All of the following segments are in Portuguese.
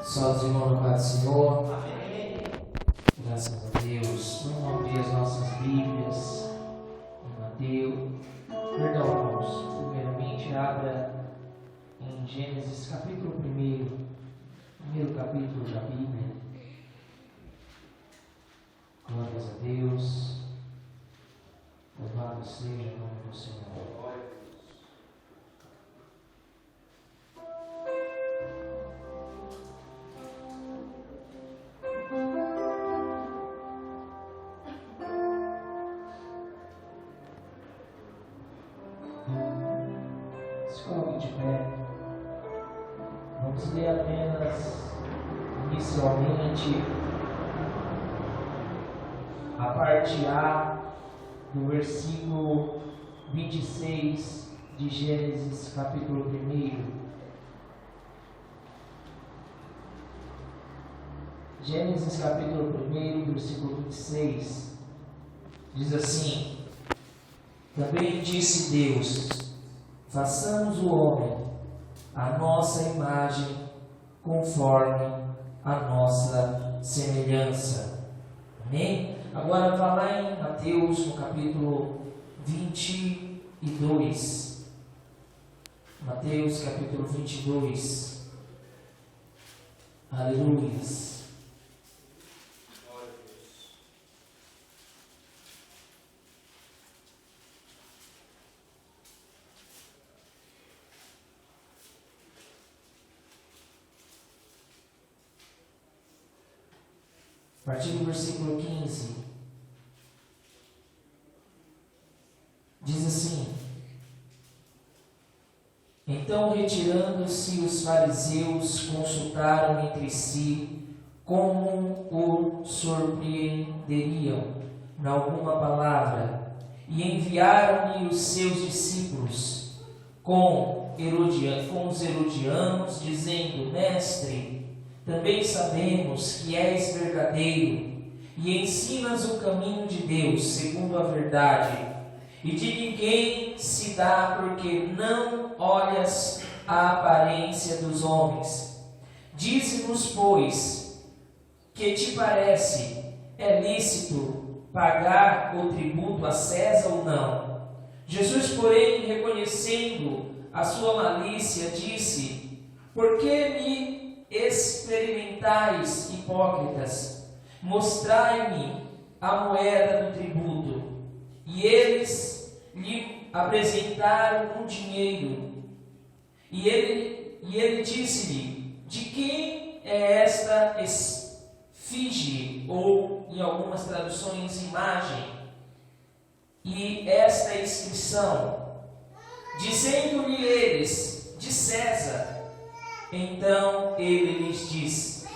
Só os irmãos no Pai do Senhor. Amém. Graças a Deus. Vamos abrir as nossas Bíblias em Mateus. Perdão, irmãos. Primeiramente, abra em Gênesis capítulo 1. Primeiro capítulo da Bíblia. Glórias a Deus. Louvado seja o nome do Senhor. Se coloque de pé. Vamos ler apenas inicialmente a parte A do versículo 26 de Gênesis capítulo 1. Gênesis capítulo 1, versículo 26 diz assim: Também disse Deus: façamos o homem à nossa imagem, conforme a nossa semelhança. Amém? Agora vá lá em Mateus, no capítulo 22. Mateus, capítulo 22. Aleluias. A partir do versículo 15, diz assim: Então, retirando-se os fariseus, consultaram entre si como o surpreenderiam em alguma palavra, e enviaram-lhe os seus discípulos com os herodianos, dizendo: Mestre, também sabemos que és verdadeiro e ensinas o caminho de Deus segundo a verdade, e de ninguém se dá porque não olhas a aparência dos homens. Dize-nos, pois, que te parece? É lícito pagar o tributo a César ou não? Jesus, porém, reconhecendo a sua malícia, disse: Por que me experimentais, hipócritas? Mostrai-me a moeda do tributo. E eles lhe apresentaram um dinheiro. E ele disse-lhe: De quem é esta esfinge? Ou, em algumas traduções, imagem? E esta inscrição? Dizendo-lhe eles: De César. Então ele lhes diz: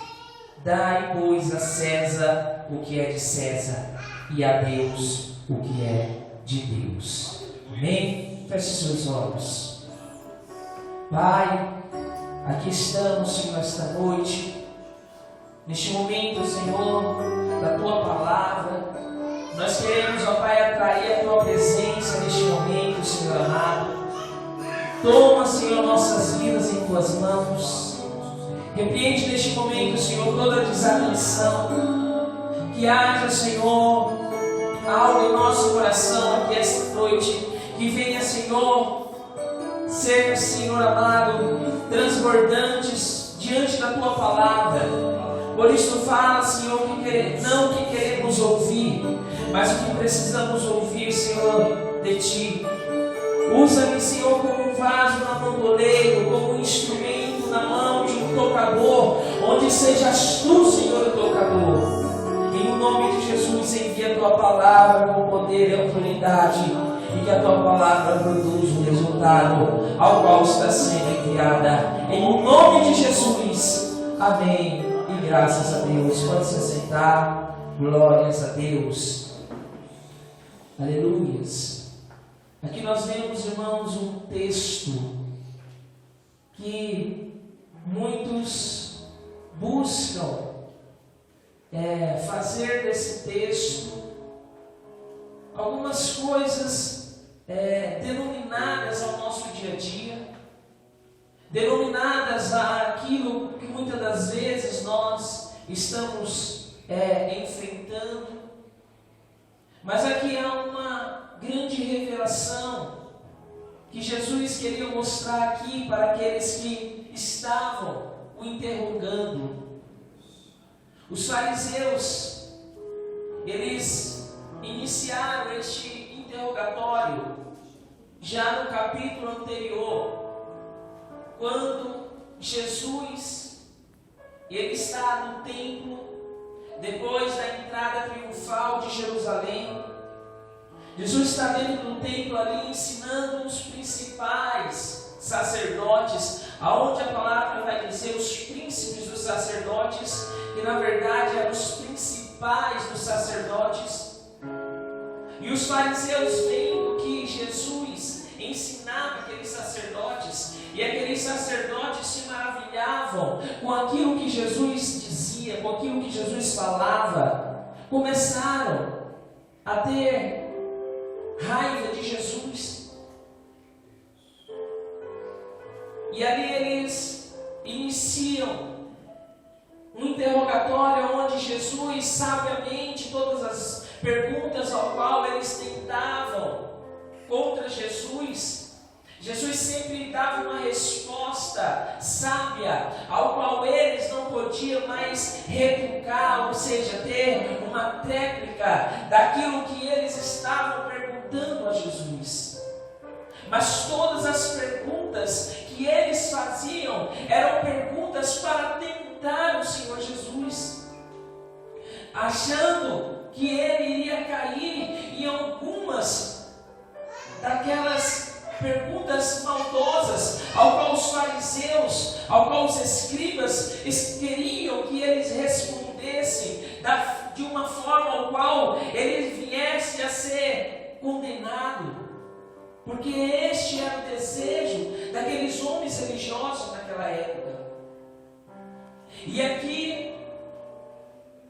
Dai, pois, a César o que é de César, e a Deus o que é de Deus. Amém? Feche seus olhos. Pai, aqui estamos, Senhor, esta noite, neste momento, Senhor, da Tua Palavra. Nós queremos, ó Pai, atrair a Tua presença neste momento, Senhor amado. Toma, Senhor, nossas vidas em Tuas mãos. Repreende neste momento, Senhor, toda desatenção. Que haja, Senhor, algo em nosso coração aqui esta noite. Que venha, Senhor, ser, Senhor amado, transbordantes diante da Tua palavra. Por isso fala, Senhor, não que queremos ouvir, mas o que precisamos ouvir, Senhor, de Ti. Usa-me, Senhor, como um vaso na mão do oleiro, como um instrumento na mão de um tocador, onde sejas Tu, Senhor, o tocador. Em nome de Jesus, envia a Tua palavra com poder e autoridade, e que a Tua palavra produza o resultado ao qual está sendo enviada. Em nome de Jesus, amém. E graças a Deus. Pode se assentar. Glórias a Deus. Aleluias. Aqui nós vemos, irmãos, um texto que muitos buscam fazer desse texto algumas coisas denominadas ao nosso dia a dia, denominadas àquilo que muitas das vezes estamos enfrentando. Mas aqui há uma grande revelação que Jesus queria mostrar aqui para aqueles que estavam o interrogando. Os fariseus, eles iniciaram este interrogatório já no capítulo anterior, quando Jesus ele está no templo, depois da entrada triunfal de Jerusalém. Jesus está dentro do templo ali ensinando os principais sacerdotes, aonde a palavra vai dizer os príncipes dos sacerdotes, que na verdade eram os principais dos sacerdotes. E os fariseus, vendo que Jesus ensinava aqueles sacerdotes, e aqueles sacerdotes se maravilhavam com aquilo que Jesus dizia, com aquilo que Jesus falava, começaram a ter raiva de Jesus. E ali eles iniciam um interrogatório onde Jesus, sabiamente, todas as perguntas ao qual eles tentavam contra Jesus, Jesus sempre dava uma resposta sábia, ao qual eles não podiam mais retrucar, ou seja, ter uma tréplica daquilo que eles estavam perguntando a Jesus. Mas todas as perguntas que eles faziam eram perguntas para tentar o Senhor Jesus, achando que ele iria cair em algumas daquelas perguntas maldosas, ao qual os fariseus, ao qual os escribas queriam que eles respondessem de uma forma ao qual ele viesse a ser condenado, porque este era o desejo daqueles homens religiosos naquela época. E aqui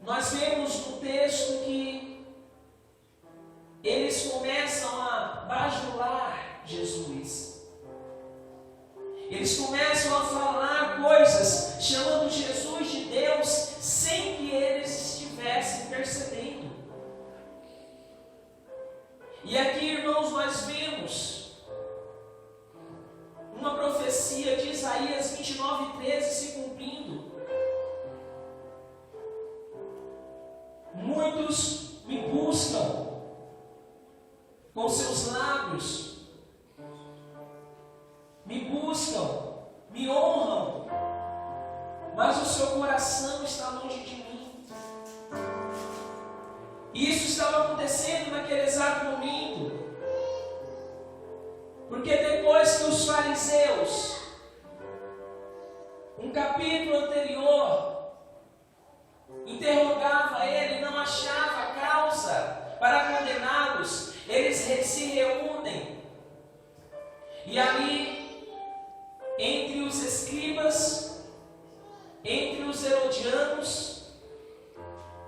nós vemos no texto que eles começam a bajular Jesus. Eles começam a falar coisas chamando Jesus de Deus sem que eles estivessem percebendo. E aqui, irmãos, nós vemos uma profecia de Isaías 29:13 se cumprindo. Muitos me buscam com seus lábios, me buscam, me honram, mas o seu coração está longe de mim. Isso estava acontecendo naquele exato momento, porque depois que os fariseus, um capítulo anterior, interrogava ele, não achava causa para condená-los, eles se reúnem, e ali, entre os escribas, entre os herodianos,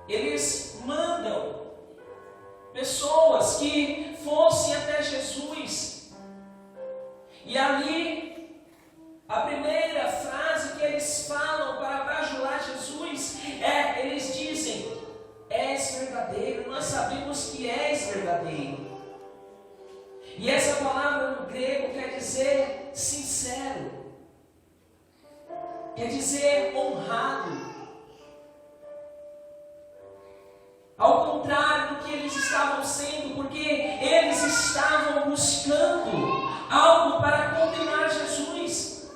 eles mandam pessoas que fossem até Jesus. E ali, a primeira frase que eles falam para bajular Jesus eles dizem: és verdadeiro, nós sabemos que és verdadeiro. E essa palavra no grego quer dizer sincero, quer dizer honrado. Ao contrário do que eles estavam sendo, porque eles estavam buscando algo para condenar Jesus.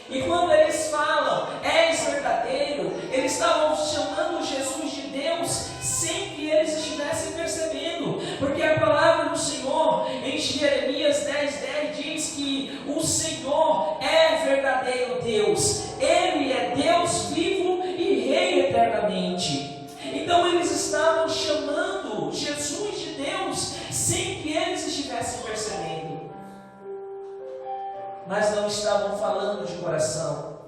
E quando eles falam, és verdadeiro, eles estavam chamando Jesus de Deus sem que eles estivessem percebendo, porque a palavra do Senhor em Jeremias 10:10 diz que o Senhor é verdadeiro Deus, Ele é Deus vivo e Rei eternamente. Então eles estavam chamando Jesus de Deus sem que eles estivessem percebendo, mas não estavam falando de coração,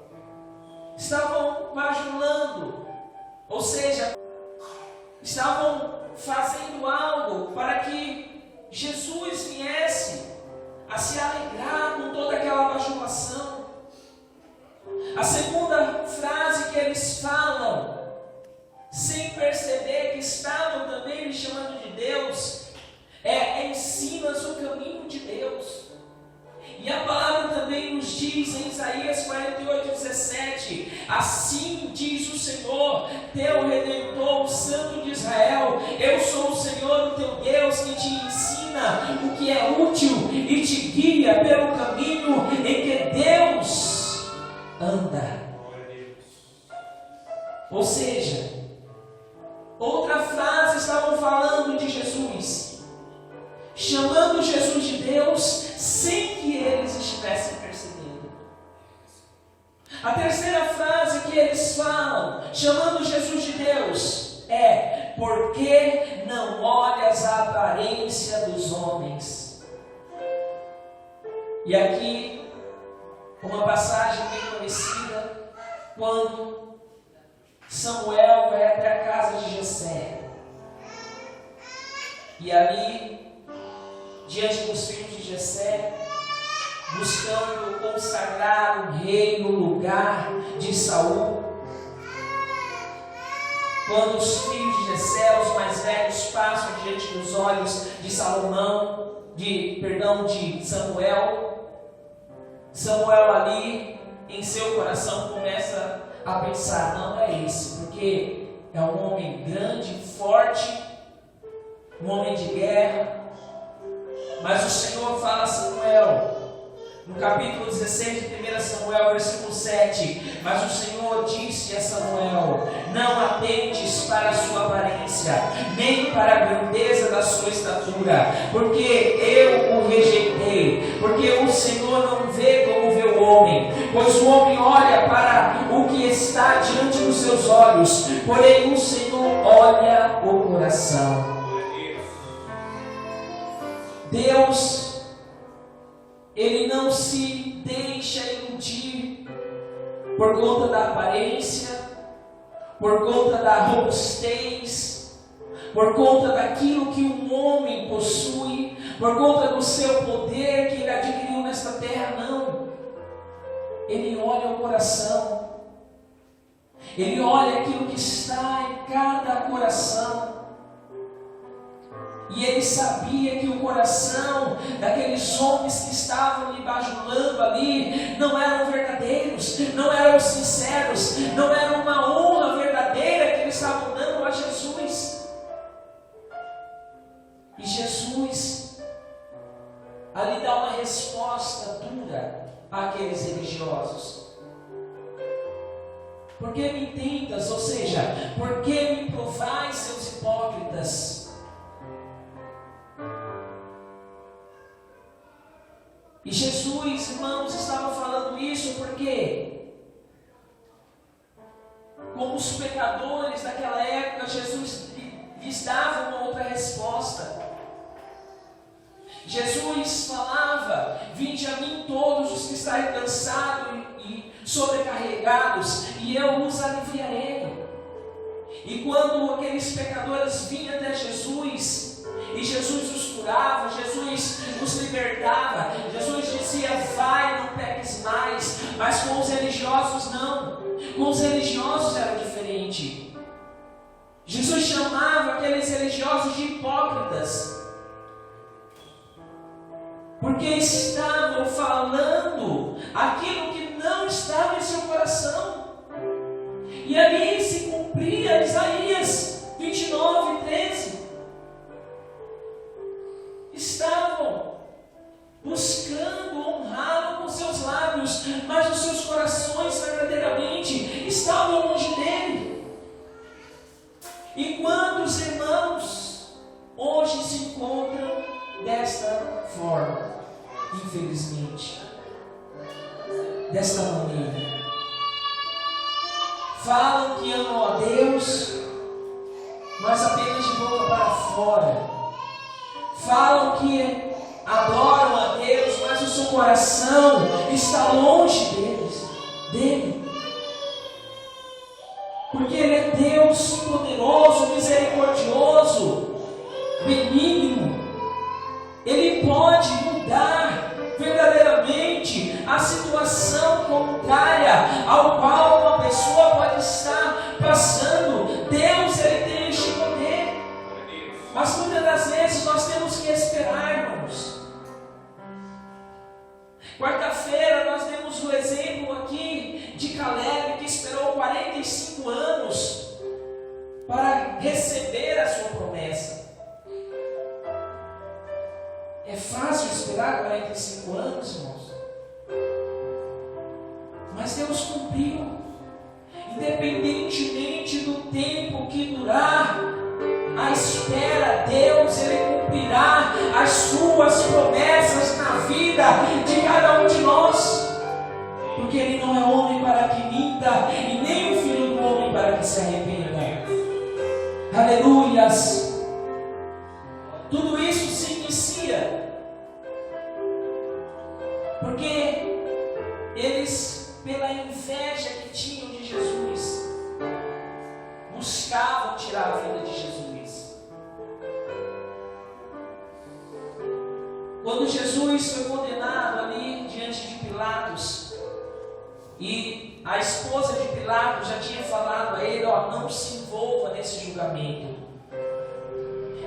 estavam bajulando, ou seja, estavam fazendo algo para que Jesus viesse a se alegrar com toda aquela bajulação. A segunda frase que eles falam sem perceber que estavam também lhe chamando de Deus, ensina-as o caminho de Deus. E a palavra também nos diz em Isaías 48:17: assim diz o Senhor, teu Redentor, o Santo de Israel: eu sou o Senhor, o teu Deus, que te ensina o que é útil e te guia pelo caminho em que Deus anda. Ou seja, outra frase, estavam falando de Jesus, chamando Jesus de Deus, sem que eles estivessem percebendo. A terceira frase que eles falam, chamando Jesus de Deus, é: por que não olhas a aparência dos homens? E aqui, uma passagem bem conhecida, quando Samuel vai até a casa de Jessé, e ali, diante dos filhos de Jessé, buscando consagrar um rei no lugar de Saul, quando os filhos de Jessé, os mais velhos, passam diante dos olhos de de Samuel ali, em seu coração, começa a pensar: não é esse, porque é um homem grande, forte, um homem de guerra. Mas o Senhor fala a Samuel, no capítulo 16 de 1 Samuel, versículo 7: mas o Senhor disse a Samuel: não atentes para a sua aparência, nem para a grandeza da sua estatura, porque eu o rejeitei. Porque o Senhor não vê como vê o homem, pois o homem olha para o que está diante dos seus olhos, porém o Senhor olha o coração. Deus, Ele não se deixa iludir por conta da aparência, por conta da robustez, por conta daquilo que um homem possui, por conta do seu poder que ele adquiriu nesta terra. Não, Ele olha o coração, Ele olha aquilo que está em cada coração. E ele sabia que o coração daqueles homens que estavam lhe bajulando ali não eram verdadeiros, não eram sinceros, não era uma honra verdadeira que eles estavam dando a Jesus. E Jesus ali dá uma resposta dura àqueles religiosos. Por que me tentas? Ou seja, por que me provais, seus hipócritas? E Jesus, irmãos, estava falando isso porque, como os pecadores daquela época, Jesus lhes dava uma outra resposta. Jesus falava: vinde a mim todos os que estáis cansados e sobrecarregados, e eu os aliviarei. E quando aqueles pecadores vinham até Jesus, e Jesus os curava, Jesus os libertava, Jesus dizia: vai, não peques mais. Mas com os religiosos não, com os religiosos era diferente. Jesus chamava aqueles religiosos de hipócritas, porque estavam falando aquilo que não estava em seu coração. E ali se cumpria Isaías 29:13. Estavam buscando honrá-lo com seus lábios, mas os seus corações verdadeiramente estavam longe dele. E quantos irmãos hoje se encontram desta forma, infelizmente, desta maneira? Falam que amam a Deus, mas apenas de boca para fora. Falam que adoram a Deus, mas o seu coração está longe dele. Porque Ele é Deus poderoso, misericordioso, benigno. Ele pode mudar verdadeiramente a situação contrária ao qual uma pessoa pode estar passando. Deus, Ele 5 anos, irmãos. Mas Deus cumpriu. Independentemente do tempo que durar a espera, Deus, Ele cumprirá as suas promessas na vida de cada um de nós. Porque Ele não é homem para que minta, e nem o filho do homem para que se arrependa. Aleluias! Tudo isso se inicia porque eles, pela inveja que tinham de Jesus, buscavam tirar a vida de Jesus. Quando Jesus foi condenado ali diante de Pilatos, e a esposa de Pilatos já tinha falado a ele: não se envolva nesse julgamento.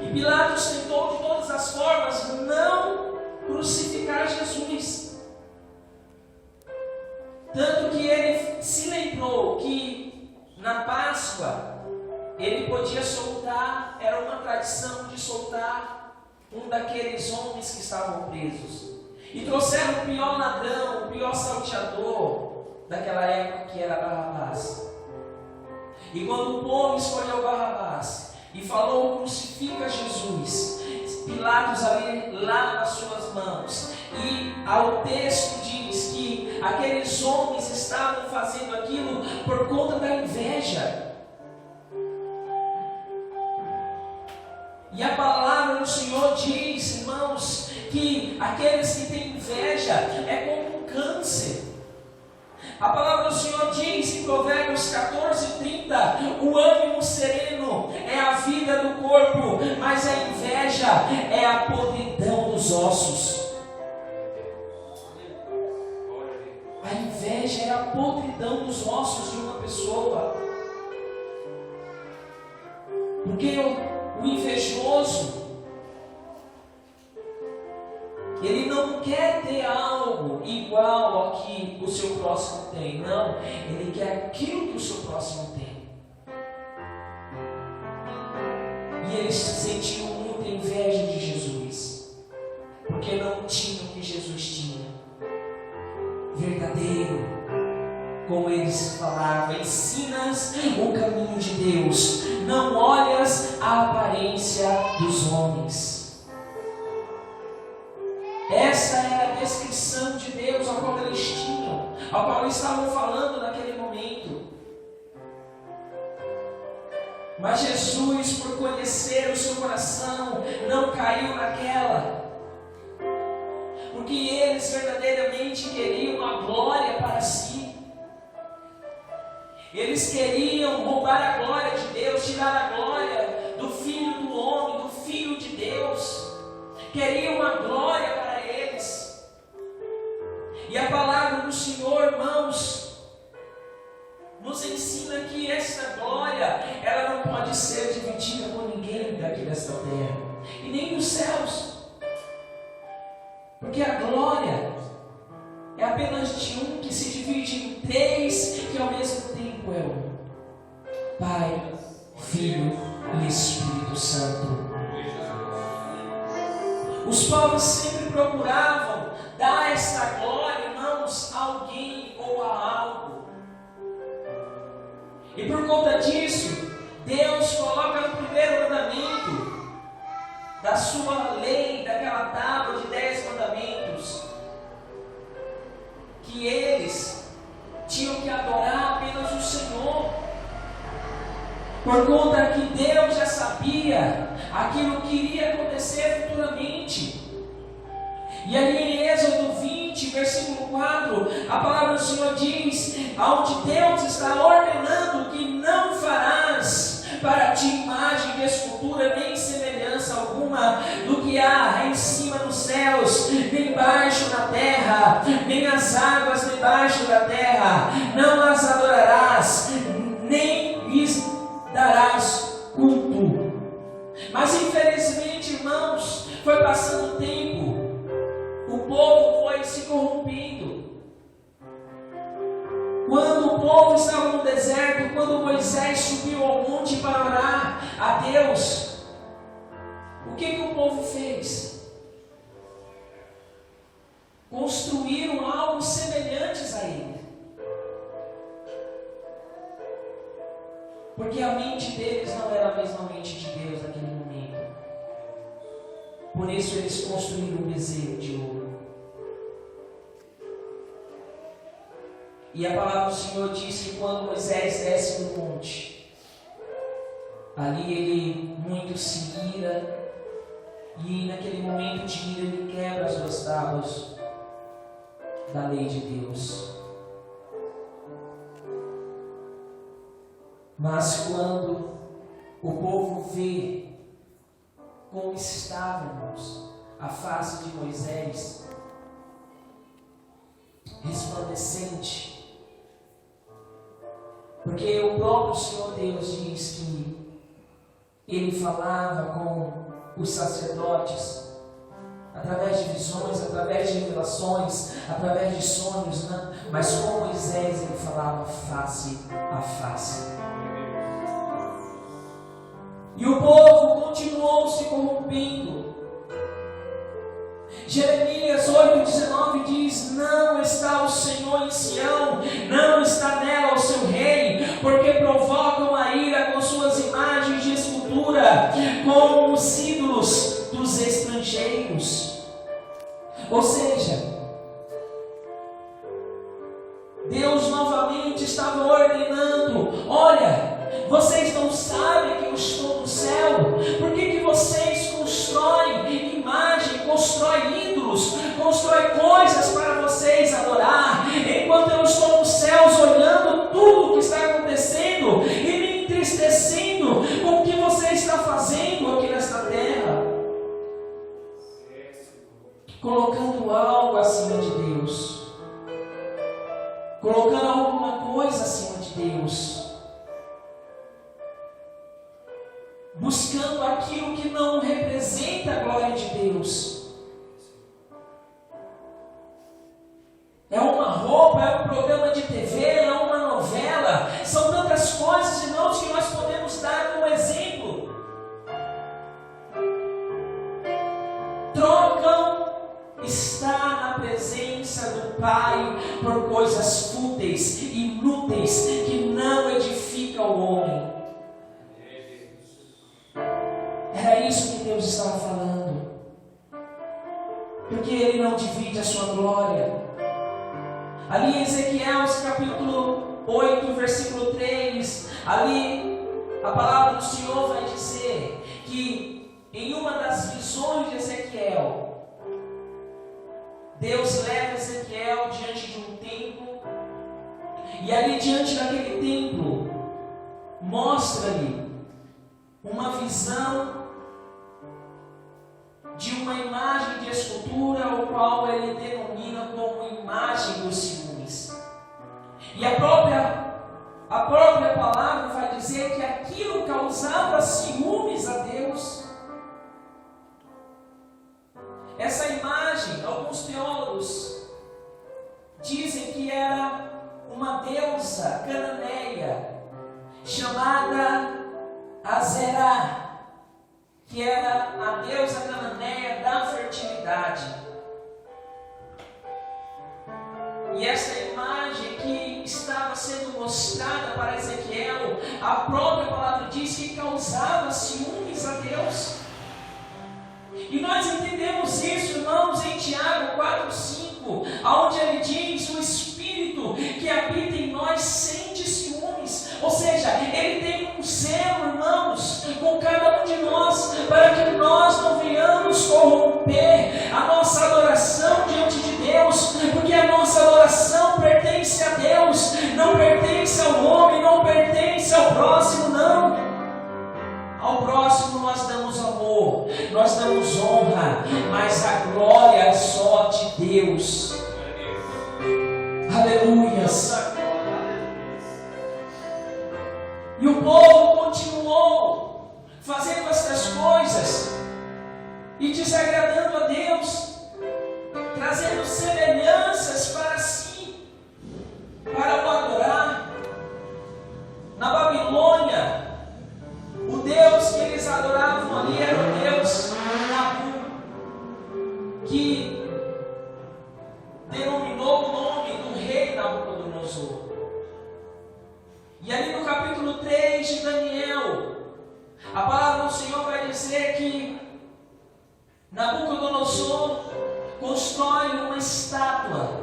E Pilatos tentou de todas as formas não crucificar Jesus. Tanto que ele se lembrou que na Páscoa ele podia soltar, era uma tradição de soltar um daqueles homens que estavam presos. E trouxeram o pior ladrão, o pior salteador daquela época, que era Barrabás. E quando o povo escolheu Barrabás e falou: crucifica Jesus, Pilatos ali lava as suas mãos, e ao texto diz que aqueles homens estavam fazendo aquilo por conta da inveja. E a palavra do Senhor diz, irmãos, que aqueles que têm inveja é como um câncer. A palavra do Senhor diz em Provérbios 14:30: o ânimo sereno é a vida do corpo, mas a inveja é a podridão dos ossos. A inveja é a podridão dos ossos de uma pessoa. Porque o invejoso, ele não quer ter algo igual ao que o seu próximo tem. Não, ele quer aquilo que o seu próximo tem. E eles sentiam muita inveja de Jesus, porque não tinham o que Jesus tinha. Verdadeiro, como eles falavam: ensinas o caminho de Deus, não olhas a aparência dos homens. Essa era a descrição de Deus ao qual eles tinham, ao qual eles estavam falando naquele momento. Mas Jesus, por conhecer o seu coração, não caiu naquela. Porque eles verdadeiramente queriam a glória para si. Eles queriam roubar a glória de Deus, tirar a glória do Filho do homem, do Filho de Deus. Queriam a glória para eles. E a palavra do Senhor, irmãos, nos ensina que esta glória, ela não pode ser dividida com ninguém daqui desta terra, e nem dos céus. Porque a glória é apenas de um, que se divide em três, que ao mesmo tempo é um: Pai, Filho e Espírito Santo. Os povos sempre procuravam dar esta glória, irmãos, a alguém ou a algo. E por conta disso, Deus coloca no primeiro mandamento da sua lei, daquela tábua de 10 mandamentos, que eles tinham que adorar apenas o Senhor. Por conta que Deus já sabia aquilo que iria acontecer futuramente. E ali em Êxodo 20, versículo 4, a palavra do Senhor diz: aonde Deus está ordenando que não farás para ti imagem de escultura, nem semelhança alguma do que há em cima nos céus, nem embaixo na terra, nem as águas debaixo da terra. Não as adorarás, nem lhes darás culto. Mas infelizmente, irmãos, foi passando o tempo, o povo foi se corrompendo. Quando o povo estava no deserto, quando Moisés subiu ao monte para orar a Deus, o que o povo fez? construíram algo semelhantes a ele. Porque a mente deles não era a mesma mente de Deus naquele momento. Por isso eles construíram um bezerro de ouro. E a palavra do Senhor diz que quando Moisés desce no monte, ali ele muito se ira, e naquele momento de ira ele quebra as 2 tábuas da lei de Deus. Mas quando o povo vê como estava, irmãos, a face de Moisés resplandecente, porque o próprio Senhor Deus diz que ele falava com os sacerdotes através de visões, através de revelações, através de sonhos, né? Mas com Moisés ele falava face a face. E o povo continuou se corrompendo. Jeremias 8,19 diz: não está o Senhor em Sião, não está nela o seu rei, porque provocam a ira com suas imagens de escultura, com os ídolos dos estrangeiros. Ou seja, Deus novamente estava ordenando: olha, vocês não sabem que eu estou no céu? Por que vocês constroem imagem, constroem ídolos, constroem coisas para vocês adorar, enquanto eu estou nos céus olhando tudo o que está acontecendo e me entristecendo com o que você está fazendo aqui nesta terra? Colocando algo acima de Deus, colocando alguma coisa acima de Deus, buscando aquilo que não representa a glória de Deus. É uma roupa, é um programa de TV, é uma novela. São tantas coisas, irmãos, que nós podemos dar como exemplo. Trocam estar na presença do Pai por coisas fúteis, inúteis, que não edificam o homem. Era isso que Deus estava falando. Porque Ele não divide a sua glória. Ali em Ezequiel, capítulo 8, versículo 3, ali a palavra do Senhor vai dizer que em uma das visões de Ezequiel, Deus leva Ezequiel diante de um templo, e ali diante daquele templo, mostra-lhe uma visão de uma imagem de escultura, o qual ele denomina como imagem dos ciúmes. E a própria palavra vai dizer que aquilo causava ciúmes a Deus. Essa imagem, alguns teólogos dizem que era uma deusa cananeia chamada Azerá, que era a deusa cananeia da fertilidade. E essa imagem que estava sendo mostrada para Ezequiel, a própria palavra diz que causava ciúmes a Deus. E nós entendemos isso, irmãos, em Tiago 4,5, onde ele diz: o Espírito que habita em nós sente ciúmes. Ou seja, ele tem um zelo, irmãos, com cada um de nós, para que nós não venhamos corromper a nossa adoração diante de Deus, porque a nossa adoração pertence a Deus, não pertence ao homem, não pertence ao próximo, não. Ao próximo nós damos amor, nós damos honra, mas a glória é só de Deus. Aleluias. E o povo continuou fazendo estas coisas e desagradando a Deus, trazendo semelhanças para si, para o adorar. Na Babilônia, o Deus que eles adoravam ali era o Deus Nabu, que E ali no capítulo 3 de Daniel, a palavra do Senhor vai dizer que Nabucodonosor constrói uma estátua.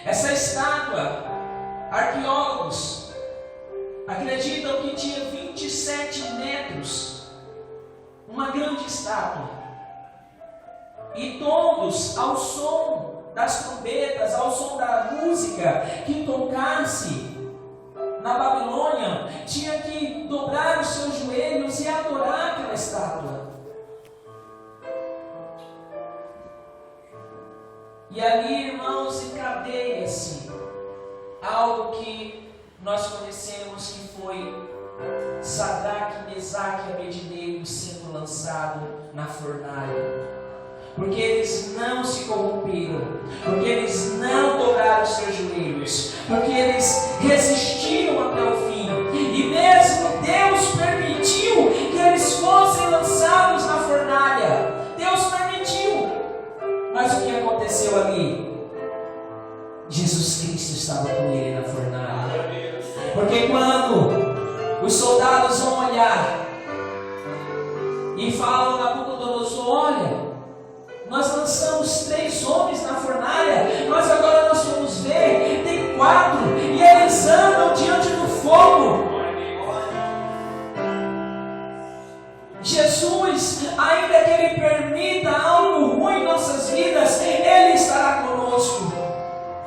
Essa estátua, arqueólogos acreditam que tinha 27 metros, uma grande estátua. E todos, ao som das trombetas, ao som da música que tocasse na Babilônia, tinha que dobrar os seus joelhos e adorar aquela estátua. E ali, irmãos, encadeia-se algo que nós conhecemos, que foi Sadraque, Mesaque e Abednego sendo lançado na fornalha. Porque eles não se corromperam, porque eles não dobraram os seus joelhos, porque eles resistiram até o fim. E mesmo Deus permitiu que eles fossem lançados na fornalha. Deus permitiu. Mas o que aconteceu ali? Jesus Cristo estava com ele na fornalha. Porque quando os soldados vão olhar e falam a Nabucodonosor: olha, nós lançamos 3 homens na fornalha, mas agora nós vamos ver, tem 4, e eles andam diante do fogo. Jesus, ainda que Ele permita algo ruim em nossas vidas, Ele estará conosco.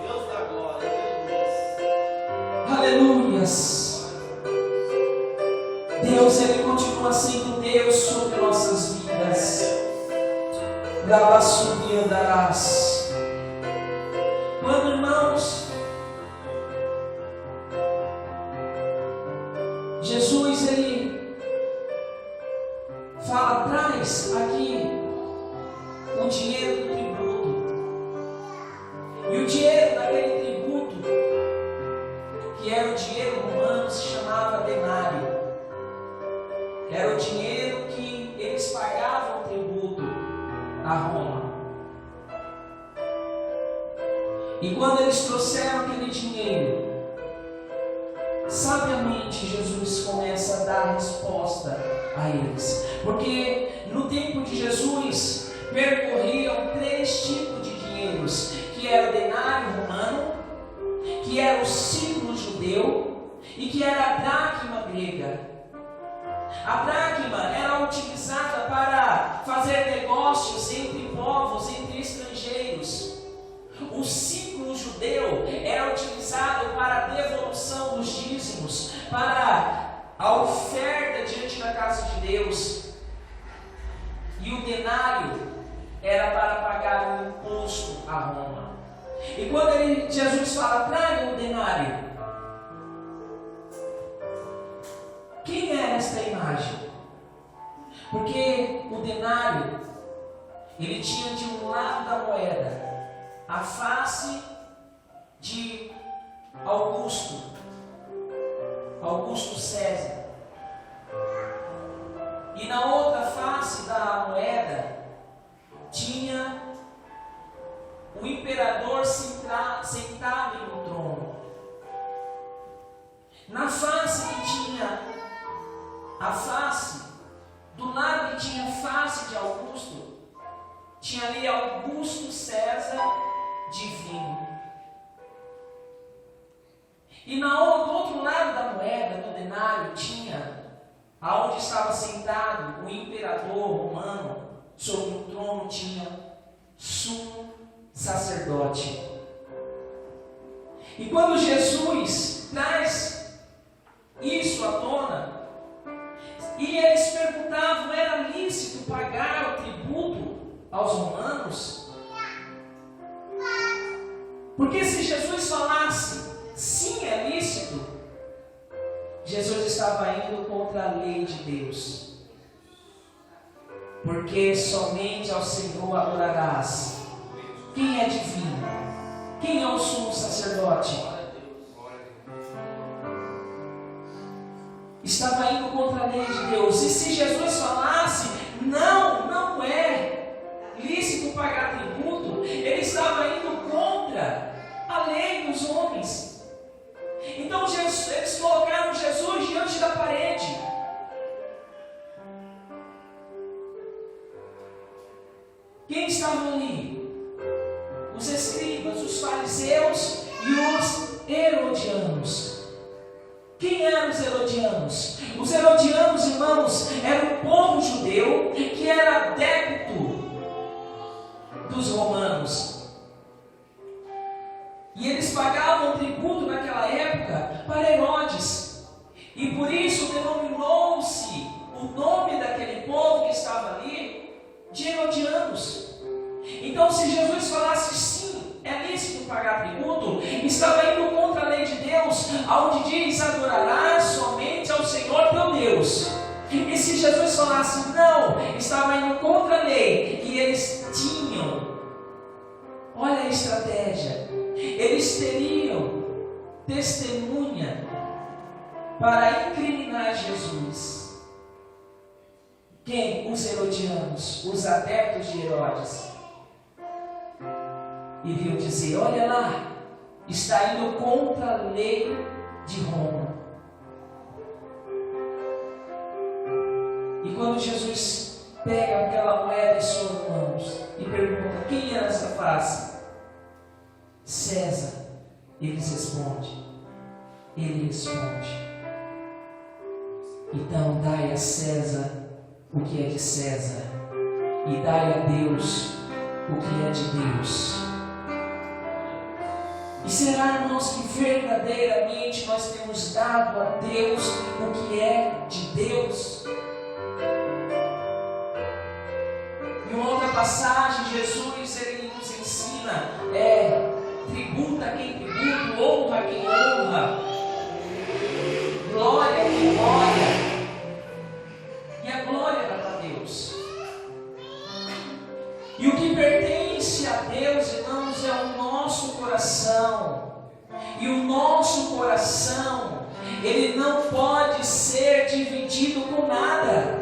Deus da glória, Deus. Aleluias. Deus, Ele continua sendo Deus sobre nossas vidas. Gabassubi andarás. Quando, irmãos, Jesus, Ele fala: traz aqui o dinheiro do tributo. E o dinheiro daquele tributo, que era o dinheiro romano, se chamava denário. Era o dinheiro que eles pagavam tributo a Roma. E quando eles trouxeram aquele dinheiro, sabiamente Jesus começa a dar resposta a eles. Porque no tempo de Jesus percorriam 3 tipos de dinheiros, que era o denário romano, que era o sículo judeu e que era a dracma grega. A dracma era utilizada para fazer negócios entre povos, entre estrangeiros. O sículo judeu era utilizado para a devolução dos dízimos, para a oferta diante da casa de Deus. E o denário era para pagar o imposto a Roma. E quando Jesus fala: traga o denário, quem é esta imagem? Porque o denário, ele tinha de um lado da moeda a face de Augusto César, e na outra face da moeda tinha o imperador sentado em um trono. Na face que tinha a face, do lado que tinha a face de Augusto, tinha ali Augusto César divino. E do outro lado da moeda, do denário, tinha aonde estava sentado o imperador romano, sobre o trono tinha sumo sacerdote. E quando Jesus traz isso à tona, e eles perguntavam: era lícito pagar o tributo aos romanos? Porque se Jesus falasse sim, é lícito, Jesus estava indo contra a lei de Deus. Porque somente ao Senhor adorarás. Quem é divino? Quem é o sumo sacerdote? Estava indo contra a lei de Deus. E se Jesus falasse: não é lícito pagar tributo, ele estava indo contra a lei dos homens. Então Jesus, estavam ali? Os escribas, os fariseus e os herodianos. Quem eram os herodianos? Os herodianos, irmãos, eram um povo judeu que era adepto dos romanos. E eles pagavam tributo naquela época para Herodes. E por isso denominou-se o nome daquele povo que estava ali de herodianos. Então, se Jesus falasse sim, é lícito pagar tributo, estava indo contra a lei de Deus, onde diz: adorarás somente ao Senhor teu Deus. E se Jesus falasse não, estava indo contra a lei que eles tinham. Olha a estratégia. Eles teriam testemunha para incriminar Jesus. Quem? Os herodianos, os adeptos de Herodes. Iriam dizer: olha lá, está indo contra a lei de Roma. E quando Jesus pega aquela moeda em suas mãos e pergunta: quem é essa face? César. Ele responde. Então dai a César o que é de César, e dai a Deus o que é de Deus. E será, irmãos, que verdadeiramente nós temos dado a Deus o que é de Deus? Em uma outra passagem, Jesus ele nos ensina: tributa quem tributa, honra quem honra, glória quem glória. E a glória era para Deus. E o que pertence a Deus, irmãos, é o nosso coração. E o nosso coração, ele não pode ser dividido com nada.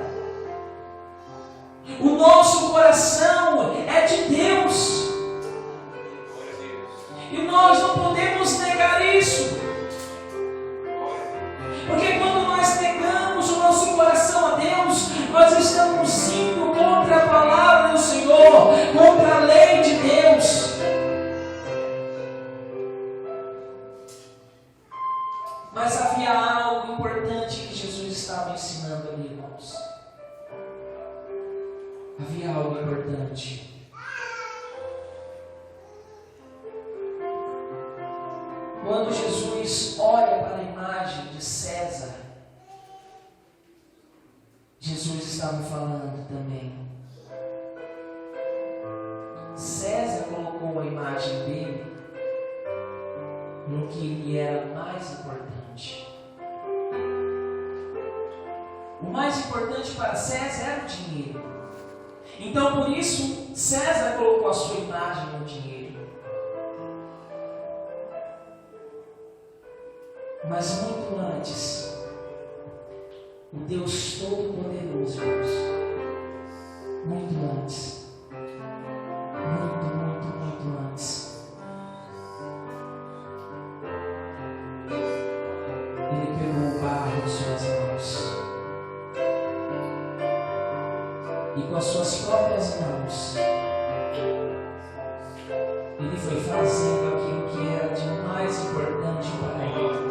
O nosso coração é de Deus. E nós não podemos negar isso. Porque quando nós negamos o nosso coração a Deus, nós estamos indo contra a palavra do Senhor, contra a lei de Deus. Mas havia algo importante que Jesus estava ensinando ali, irmãos. Havia algo importante. Quando Jesus olha para a imagem de César, Jesus estava falando também. César colocou a imagem dele no que lhe era mais importante. O mais importante para César era o dinheiro. Então, por isso, César colocou a sua imagem no dinheiro. Mas muito antes, o Deus Todo-Poderoso, irmãos, muito antes, muito antes, Ele pegou o barro em suas mãos e com as suas próprias mãos Ele foi fazendo aquilo que era de mais importante para Ele.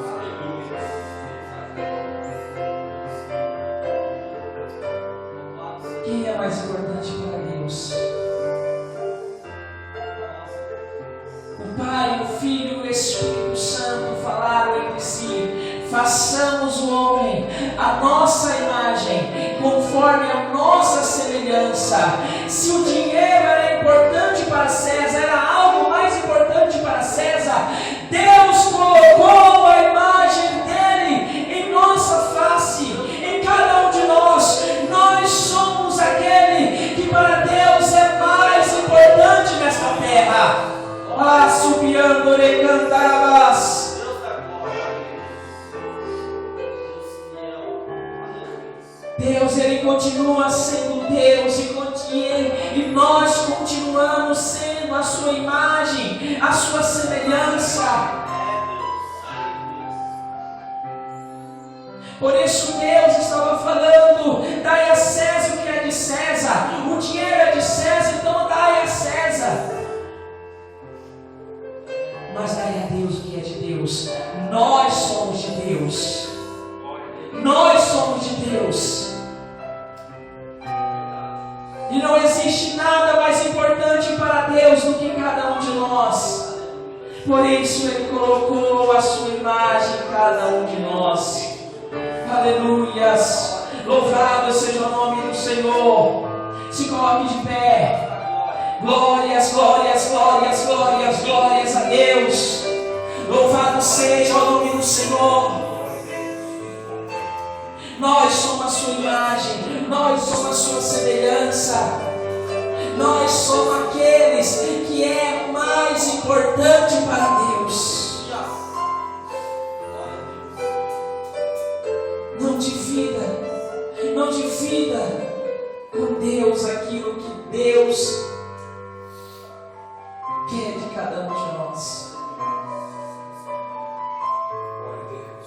Quem é mais importante para Deus? O Pai, o Filho e o Espírito Santo falaram entre si: façamos o homem a nossa imagem, conforme a nossa semelhança. Se o dinheiro era importante para César, era algo mais importante para César, Deus colocou a imagem dele em nossa face, em cada um de nós. Nós somos aquele que para Deus é mais importante nesta terra. Ah, subiando, recantarabás. Deus, Ele continua sendo Deus e nós continuamos sendo a sua imagem, a sua semelhança. Por isso Deus estava falando: dai a César o que é de César. O dinheiro é de César, então dai a César Deus. Nós somos de Deus. E não existe nada mais importante para Deus do que cada um de nós. Por isso Ele colocou a sua imagem em cada um de nós. Aleluias. Louvado seja o nome do Senhor. Se coloque de pé. Glórias, glórias, glórias, glórias, glórias a Deus. Louvado seja o nome do Senhor. Nós somos a sua imagem, nós somos a sua semelhança, nós somos aqueles que é mais importante para Deus. Não divida com Deus aquilo que Deus quer de cada um de nós.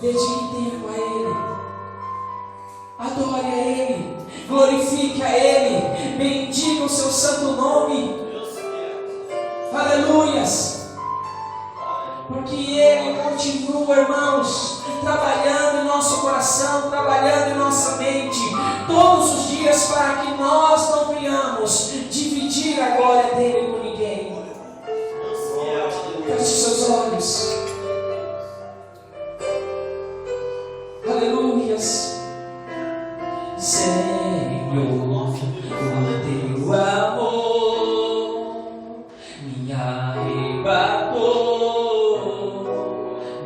Dedique tempo a Ele. Adore a Ele, glorifique a Ele, bendiga o seu santo nome. Aleluias. Porque Ele continua, irmãos, trabalhando em nosso coração, trabalhando em nossa mente, todos os dias, para que nós não venhamos dividir a glória dele com ninguém. Feche seus olhos. Aleluias. Senhor, o teu amor me arrebatou,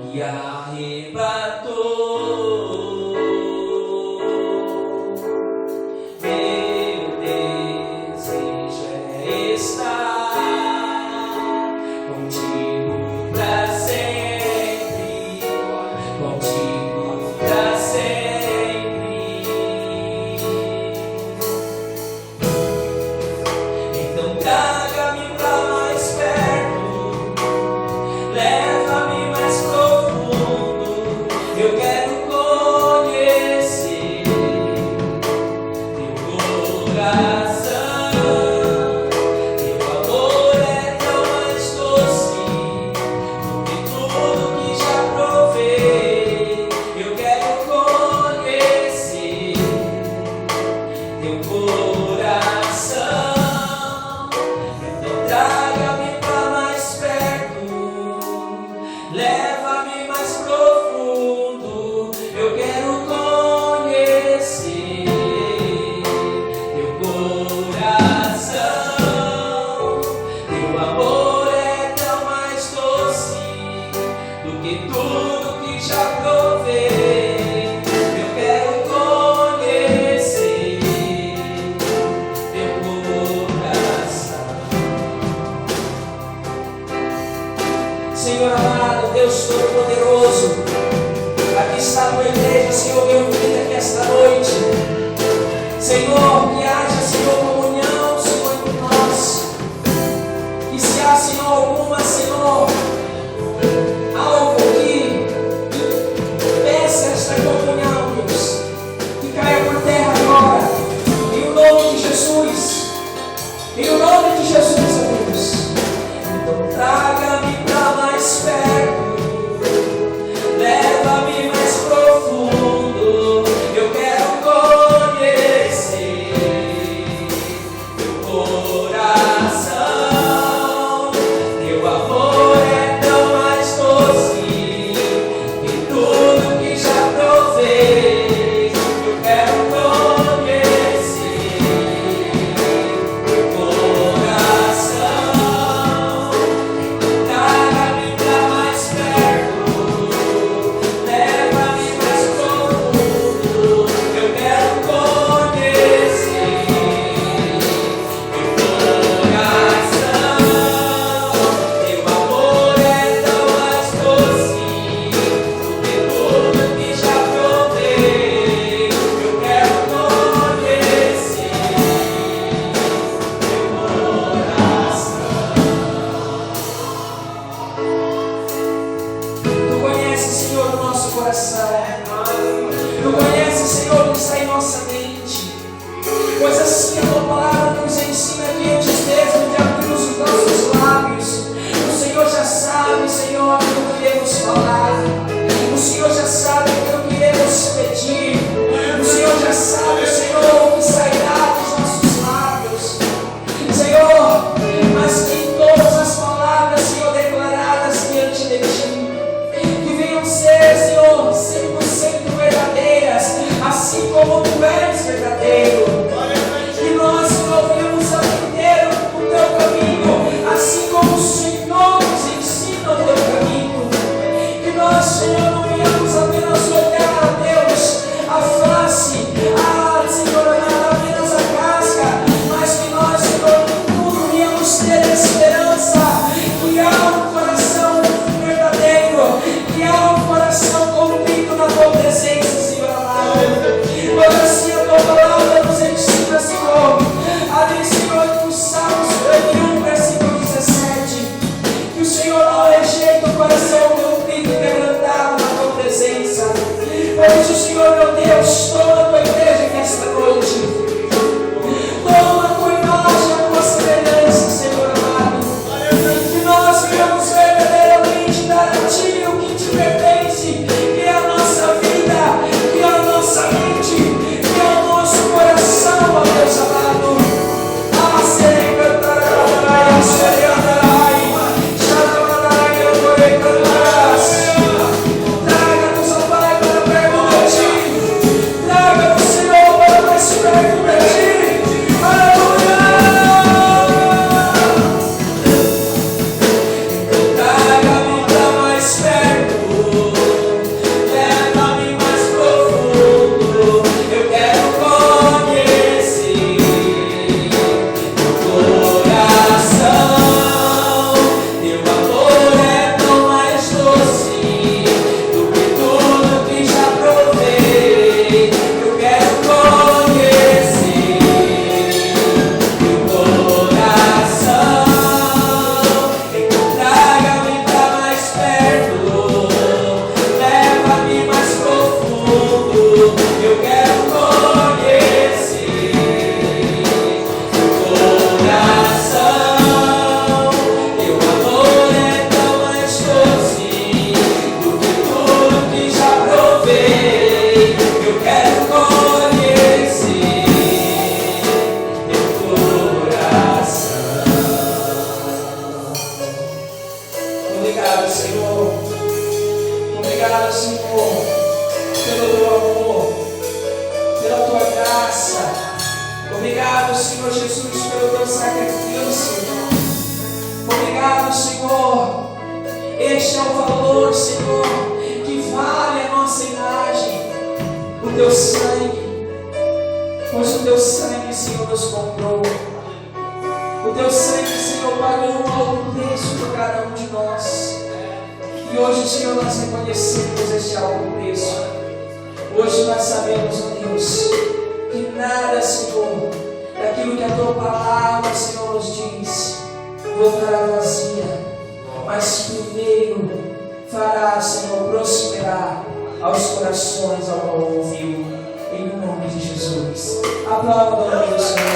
me arrebatou. Meu desejo é estar contigo pra sempre, contigo pra sempre. Traga-me pra mais perto, leva-me mais profundo. Eu quero conhecer teu coração. Teu amor é tão mais doce do que tudo que já provei. Eu quero conhecer teu coração. Traga-me pra mais perto, leva-me mais profundo. Eu quero conhecer teu coração. Teu amor é tão mais doce do que tudo que já provei. Eu quero conhecer teu coração. Senhor amado, Deus Todo-Poderoso, aqui está a tua igreja, Senhor, reunida aqui esta noite. Senhor, que haja, Senhor, comunhão, Senhor, entre nós. Que se há, Senhor, alguma, Senhor, algo que peça esta comunhão, Deus, que caia por terra agora, em o nome de Jesus, em o nome de Jesus, Deus. Então traga-me pra mais perto, leva-me mais profundo. Eu quero conhecer teu coração. Teu amor é tão mais doce que tudo que já provei. Eu quero conhecer teu coração. Traga-me pra mais perto, leva-me mais profundo. Eu quero conhecer teu coração. Teu amor é tão mais doce do que tudo que já provei. Eu quero conhecer teu coração. Tu conheces, Senhor, o nosso coração. Tu conheces, Senhor, o que está em nossa mente. Pois assim a tua palavra nos ensina que antes mesmo de abrirmos os nossos lábios, o Senhor já sabe, Senhor, aquilo que devemos falar. O Senhor já sabe Por isso, Senhor, meu Deus, toma a tua igreja nesta noite. Toma a tua imagem, a tua semelhança, Senhor amado. Que nós venhamos verdadeiramente dar a Ti o que Te pertence, que é a nossa vida, que é a nossa mente, que é o nosso coração, ó Deus amado. Ah, Senhor, cantarás, Senhor, cantarás, chamarai, eu porei cantarás. Traga-nos, ó Pai, para perto de Ti. Traga-nos, Senhor, para mais perto de Ti. Aleluia! Traga-me para mais perto, leva-me mais profundo. Eu quero conhecer teu coração. Teu amor é tão mais doce do que tudo que já provei. Eu quero conhecer teu coração. Então traga-me para mais perto, leva-me mais profundo. Eu quero conhecer teu coração. Teu amor é tão mais doce do que tudo que já provei. Eu quero conhecer teu coração. Obrigado, Senhor. Obrigado, Senhor, pelo teu amor, pela tua graça. Obrigado, Senhor Jesus, pelo teu sacrifício. Obrigado, Senhor. Este é o valor, Senhor, que vale a nossa imagem, o teu sangue. Pois o teu sangue, Senhor, nos comprou. O teu sangue, Senhor, pagou um alto preço por cada um de nós. E hoje, Senhor, nós reconhecemos este alto preço. Hoje nós sabemos, ó Deus, que nada, Senhor, daquilo que a tua palavra, Senhor, nos diz, voltará vazia. Mas primeiro fará, Senhor, prosperar aos corações ao qual ouviu. Em nome de Jesus. Aplauda o nome do Senhor.